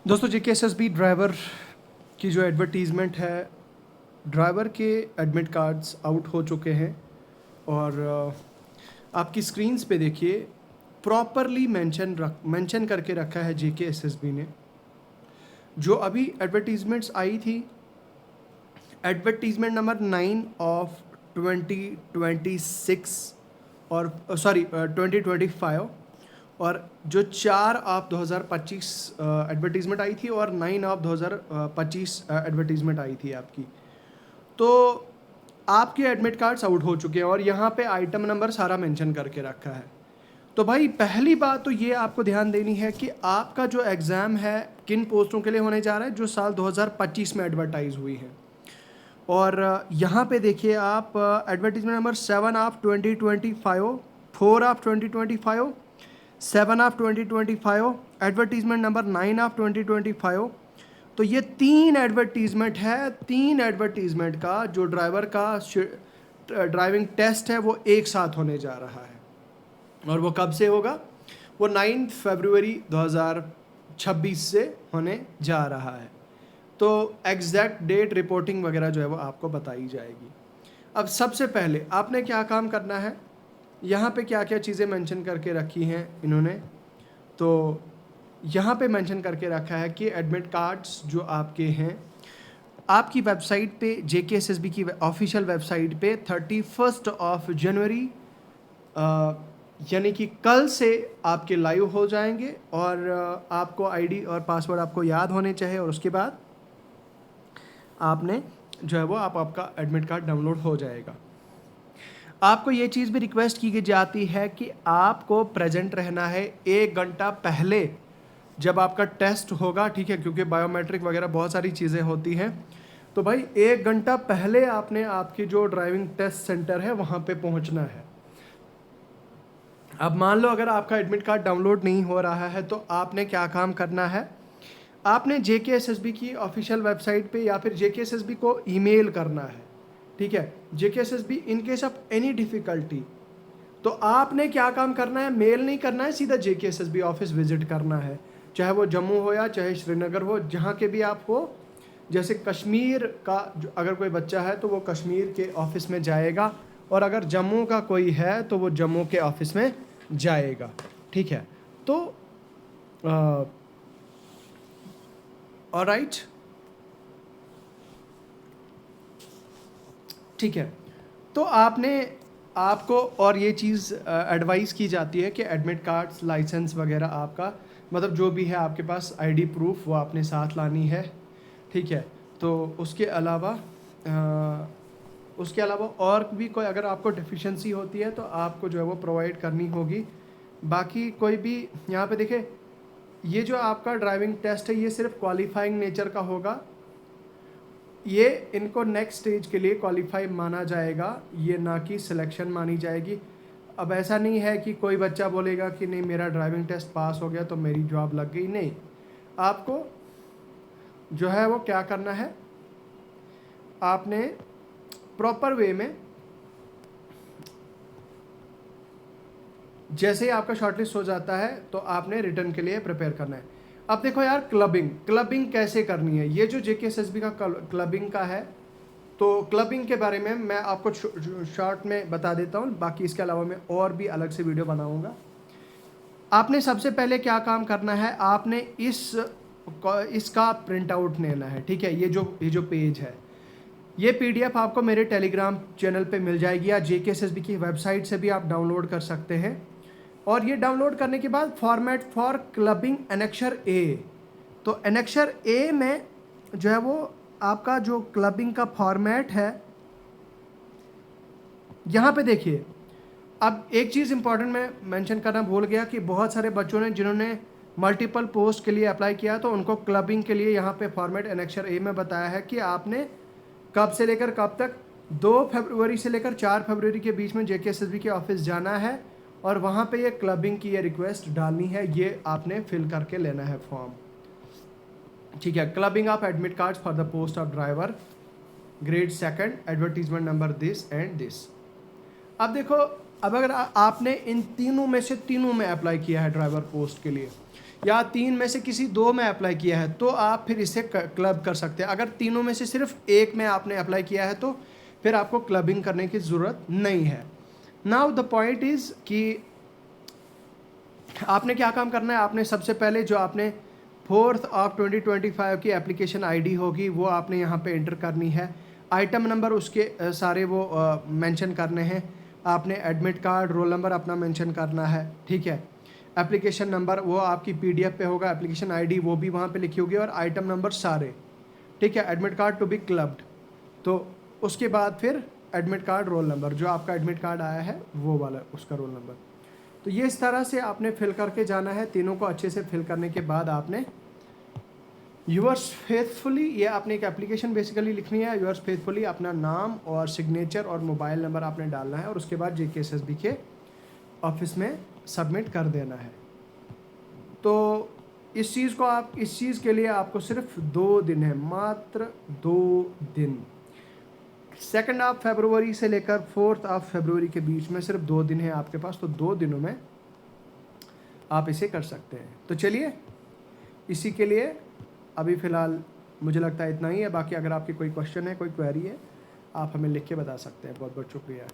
दोस्तों JKSSB driver की जो एडवर्टीज़मेंट है, ड्राइवर के एडमिट कार्ड्स आउट हो चुके हैं और आपकी स्क्रीन्स पे देखिए प्रॉपरली मेंशन करके रखा है JKSSB ने। जो अभी एडवर्टीज़मेंट्स आई थी, एडवर्टीज़मेंट नंबर 9 ऑफ 2026 और 2025 और जो 4 ऑफ 2025 एडवर्टीज़मेंट आई थी और 9 ऑफ 2025 एडवर्टीज़मेंट आई थी आपकी। तो आपके एडमिट कार्ड्स आउट हो चुके हैं और यहाँ पे आइटम नंबर सारा मेंशन करके रखा है। तो भाई पहली बात तो ये आपको ध्यान देनी है कि आपका जो एग्ज़ाम है किन पोस्टों के लिए होने जा रहा है जो साल 2025 में एडवर्टाइज हुई है। और यहाँ पे देखिए आप advertisement number 7 of 2025, 4 of 2025, 7 of 2025, advertisement number 9 of 2025। तो ये 3 एडवर्टीजमेंट है। 3 एडवर्टीजमेंट का जो ड्राइवर का ड्राइविंग टेस्ट है वो एक साथ होने जा रहा है। और वो कब से होगा? वो 9 फरवरी 2026 से होने जा रहा है। तो एग्जैक्ट डेट रिपोर्टिंग वगैरह जो है वो आपको बताई जाएगी। अब सबसे पहले आपने क्या काम करना है, यहाँ पे क्या क्या चीज़ें मेंशन करके रखी हैं इन्होंने। तो यहाँ पे मेंशन करके रखा है कि एडमिट कार्ड्स जो आपके हैं आपकी वेबसाइट पे, JKSSB की ऑफिशियल वेबसाइट पे 31 ऑफ जनवरी यानी कि कल से आपके लाइव हो जाएंगे। और आपको आईडी और पासवर्ड आपको याद होने चाहिए और उसके बाद आपने जो है वो आपका एडमिट कार्ड डाउनलोड हो जाएगा। आपको ये चीज़ भी रिक्वेस्ट की जाती है कि आपको प्रेजेंट रहना है 1 घंटा पहले जब आपका टेस्ट होगा, ठीक है, क्योंकि बायोमेट्रिक वगैरह बहुत सारी चीज़ें होती हैं। तो भाई 1 घंटा पहले आपने आपकी जो ड्राइविंग टेस्ट सेंटर है वहाँ पे पहुँचना है। अब मान लो अगर आपका एडमिट कार्ड डाउनलोड नहीं हो रहा है तो आपने क्या काम करना है, आपने JKSSB की ऑफिशियल वेबसाइट पे या फिर JKSSB को ईमेल करना है, ठीक है। JKSSB in case of any difficulty, तो आपने क्या काम करना है, मेल नहीं करना है, सीधा JKSSB ऑफिस विजिट करना है, चाहे वो जम्मू हो या चाहे श्रीनगर हो, जहाँ के भी आप हो। जैसे कश्मीर का अगर कोई बच्चा है तो वो कश्मीर के ऑफिस में जाएगा और अगर जम्मू का कोई है तो वो जम्मू के ऑफिस में जाएगा, ठीक है। तो ऑलराइट, ठीक है। तो आपको और ये चीज़ एडवाइस की जाती है कि एडमिट कार्ड्स, लाइसेंस वगैरह आपका मतलब जो भी है आपके पास आईडी प्रूफ वो आपने साथ लानी है, ठीक है। तो उसके अलावा और भी कोई अगर आपको डिफिशेंसी होती है तो आपको जो है वो प्रोवाइड करनी होगी। बाकी कोई भी यहाँ पे देखें, ये जो आपका ड्राइविंग टेस्ट है ये सिर्फ क्वालिफाइंग नेचर का होगा। ये इनको नेक्स्ट स्टेज के लिए क्वालिफाई माना जाएगा, ये ना कि सिलेक्शन मानी जाएगी। अब ऐसा नहीं है कि कोई बच्चा बोलेगा कि नहीं मेरा ड्राइविंग टेस्ट पास हो गया तो मेरी जॉब लग गई। नहीं, आपको जो है वो क्या करना है, आपने प्रॉपर वे में जैसे ही आपका शॉर्टलिस्ट हो जाता है तो आपने रिटर्न के लिए प्रिपेयर करना है। अब देखो यार, क्लबिंग कैसे करनी है, ये जो JKSSB का क्लबिंग का है, तो क्लबिंग के बारे में मैं आपको शॉर्ट में बता देता हूँ, बाकी इसके अलावा मैं और भी अलग से वीडियो बनाऊँगा। आपने सबसे पहले क्या काम करना है, आपने इसका प्रिंट आउट लेना है, ठीक है। ये जो पेज है, ये PDF आपको मेरे टेलीग्राम चैनल पे मिल जाएगी या JKSSB की वेबसाइट से भी आप डाउनलोड कर सकते हैं। और ये डाउनलोड करने के बाद format for clubbing annexure A, तो एनेक्शर A में जो है वो आपका जो क्लबिंग का फॉर्मेट है, यहाँ पे देखिए। अब एक चीज़ इंपॉर्टेंट मैं मेंशन करना भूल गया कि बहुत सारे बच्चों ने जिन्होंने मल्टीपल पोस्ट के लिए अप्लाई किया तो उनको क्लबिंग के लिए यहाँ पे फॉर्मेट एनेक्शर A में बताया है कि आपने कब से लेकर कब तक 2 फरवरी से लेकर 4 फरवरी के बीच में JKSSB के ऑफिस जाना है और वहाँ पे ये क्लबिंग की ये रिक्वेस्ट डालनी है, ये आपने फिल करके लेना है फॉर्म, ठीक है। Clubbing of admit cards for the post of driver grade 2, advertisement number this and this. अब देखो, अब अगर आपने इन तीनों में से तीनों में अप्लाई किया है ड्राइवर पोस्ट के लिए, या 3 में से किसी 2 में अप्लाई किया है तो आप फिर इसे क्लब कर सकते हैं। अगर तीनों में से सिर्फ एक में आपने अप्लाई किया है तो फिर आपको क्लबिंग करने की ज़रूरत नहीं है। नाउ द पॉइंट इज़ कि आपने क्या काम करना है। आपने सबसे पहले जो आपने 4 ऑफ 2025 की एप्लीकेशन आईडी होगी वो आपने यहाँ पे एंटर करनी है। आइटम नंबर उसके सारे वो मेंशन करने हैं। आपने एडमिट कार्ड, रोल नंबर अपना मेंशन करना है, ठीक है। एप्लीकेशन नंबर वो आपकी पीडीएफ पे होगा, एप्लीकेशन आईडी वो भी वहाँ पे लिखी होगी, और आइटम नंबर सारे, ठीक है। Admit card to be clubbed, तो उसके बाद फिर एडमिट कार्ड, रोल नंबर, जो आपका एडमिट कार्ड आया है वो वाला उसका रोल नंबर। तो ये इस तरह से आपने फिल करके जाना है। तीनों को अच्छे से फिल करने के बाद आपने यूअर्स फेथफुली, ये आपने एक एप्लीकेशन बेसिकली लिखनी है। यूअर्स फेथफुली अपना नाम और सिग्नेचर और मोबाइल नंबर आपने डालना है, और उसके बाद JKSSB के ऑफिस में सबमिट कर देना है। तो इस चीज़ के लिए आपको सिर्फ 2 दिन है, मात्र 2 दिन। 2 ऑफ फरवरी से लेकर 4 ऑफ फरवरी के बीच में सिर्फ 2 दिन है आपके पास। तो 2 दिनों में आप इसे कर सकते हैं। तो चलिए, इसी के लिए अभी फ़िलहाल मुझे लगता है इतना ही है। बाकी अगर आपकी कोई क्वेश्चन है, कोई क्वेरी है, आप हमें लिख के बता सकते हैं। बहुत बहुत शुक्रिया।